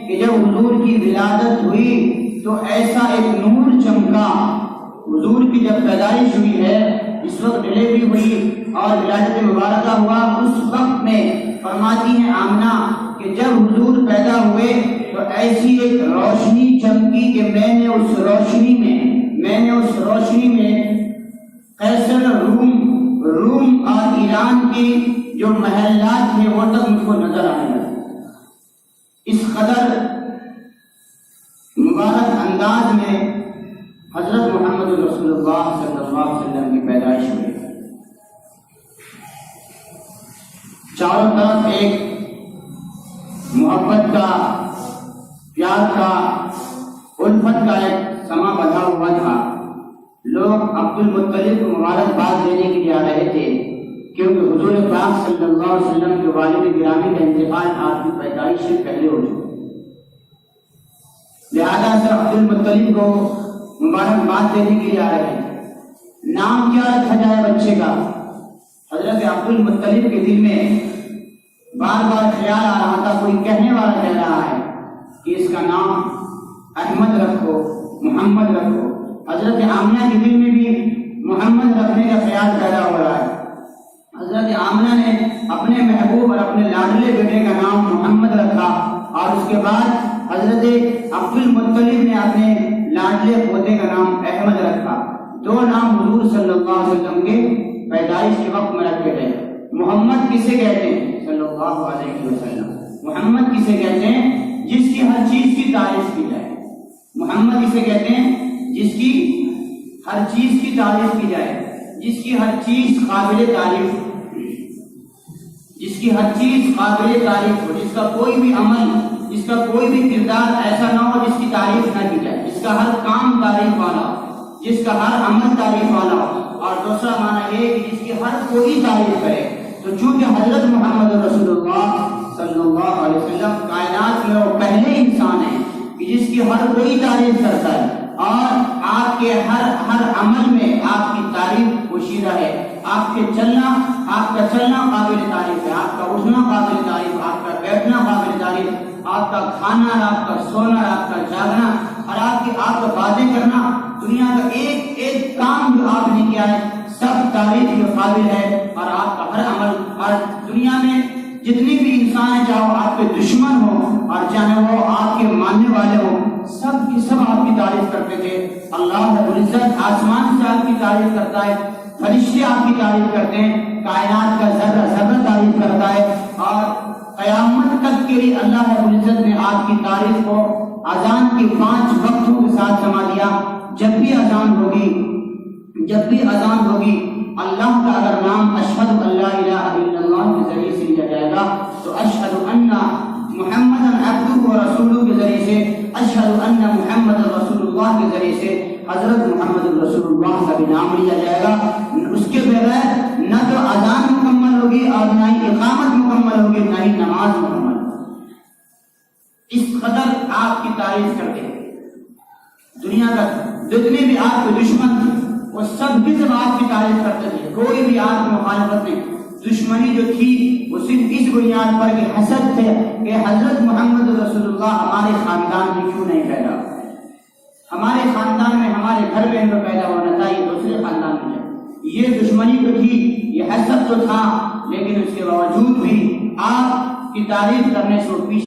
کہ جب حضور کی ولادت ہوئی تو ایسا ایک نور چمکا. حضور کی جب پیدائش ہوئی ہے، اس وقت ڈلیوری ہوئی اور ولادت مبارکہ ہوا، اس وقت میں فرماتی ہیں آمنہ کہ جب حضور پیدا ہوئے تو ایسی ایک روشنی چمکی کہ میں نے اس روشنی میں قیصر روم اور ایران کی جو محلات تھے وہ تک مجھ کو نظر آنے لگے. اس قدر مبارک انداز میں حضرت محمد رسول اللہ صلی اللہ علیہ وسلم کی پیدائش ہوئی. چاروں طرف ایک محبت کا، پیار کا، الفت کا ایک سما بندھا ہوا تھا. لوگ عبد المطلب کو مبارکباد دینے کے لیے آ رہے تھے کیونکہ حضور پاک صلی اللہ علیہ وسلم کے والد گرامی کا انتقال آپ کی پیدائش سے پہلے ہو چکا. لہذا سر عبد المطلب کو مبارکباد دینے کے لیے آ رہے ہیں. نام کیا رکھا جائے بچے کا؟ حضرت عبد المطلب کے دل میں بار بار خیال آ رہا تھا، کوئی کہنے والا کہہ رہا ہے کہ اس کا نام احمد رکھو، محمد رکھو. حضرت آمنہ کے دل میں بھی محمد رکھنے کا خیال پیدا ہو رہا ہے. حضرت آمنہ نے اپنے محبوب اور اپنے لاڈلے بیٹے کا نام محمد رکھا اور اس کے بعد حضرت عبد المطلب نے اپنے لاڈلے پوتے کا نام احمد رکھا. دو نام حضور صلی اللہ علیہ وسلم کے پیدائش کے وقت میں رکھے گئے. محمد کسے کہتے ہیں؟ صلی اللہ علیہ وسلم. محمد کسے کہتے ہیں؟ جس کی ہر چیز کی تعریف کی جائے. محمد کسے کہتے ہیں؟ جس کی ہر چیز کی تعریف کی جائے، جس کی ہر چیز قابل تعریف، جس کی ہر چیز قابل تعریف ہو، جس کا کوئی بھی عمل، جس کا کوئی بھی کردار ایسا نہ ہو جس کی تعریف نہ کی جائے، جس کا ہر کام تعریف والا ہو، جس کا ہر عمل تعریف والا ہو. اور دوسرا معنی یہ کہ جس کی ہر کوئی تعریف کرے. تو چونکہ حضرت محمد رسول اللہ صلی اللہ علیہ وسلم کائنات میں وہ پہلے انسان ہیں کہ جس کی ہر کوئی تعریف کرتا ہے اور آپ کے ہر عمل میں آپ کی تعریف پوشیدہ ہے. آپ کا چلنا قابل تعریف ہے، آپ کا اٹھنا قابل تعریف، آپ کا بیٹھنا قابل تعریف، آپ کا کھانا، آپ کا سونا، آپ کا جاگنا اور آپ کا باتیں کرنا، دنیا کا ایک ایک کام جو آپ نے کیا ہے سب تعریف کے قابل ہے. اور آپ کا ہر عمل، اور دنیا میں جتنے بھی انسان ہیں، چاہے وہ آپ کے دشمن ہوں اور چاہے وہ آپ کے ماننے والے ہوں، سب کی سب آپ کی تعریف کرتے تھے. اللہ رب العزت آسمان سے آپ کی تعریف کرتا ہے، فرشتے آپ کی تعریف کرتے ہیں، کائنات کا ذرہ ذرہ تعریف کرتا ہے. اور قیامت تک کے لیے اللہ رب العزت نے آپ کی تعریف کو اذان کے 5 وقتوں کے ساتھ سما دیا. جب بھی اذان ہوگی اللہ کا اگر نام اشہد ان لا الہ الا اللہ کے ذریعے سے لیا جائے گا تو اشہد ان محمد عبدہ و رسولہ کے ذریعے سے، اشہد ان محمد رسول اللہ کے ذریعے سے حضرت محمد رسول اللہ کا بھی نام لیا جائے گا. اس کے بغیر نہ تو اذان مکمل ہوگی اور نہ ہی اقامت مکمل ہوگی، نہ ہی نماز مکمل ہوگی. اس قدر آپ کی تعریف کرتے ہیں. دنیا کا جتنے بھی آپ کے دشمن تھے وہ سب آپ کی تعریف کرتے تھے. کوئی بھی آپ کی مخالفت نہیں. دشمنی جو تھی وہ صرف اس بنیاد پر کہ حسد تھے کہ حضرت محمد رسول اللہ ہمارے خاندان میں کیوں نہیں پیدا، ہمارے خاندان میں، ہمارے گھر میں پیدا ہونا تھا، یہ دوسرے خاندان میں جائے. یہ دشمنی تو تھی، یہ حسد تو تھا، لیکن اس کے باوجود بھی آپ کی تعریف کرنے سے وہ پیچھے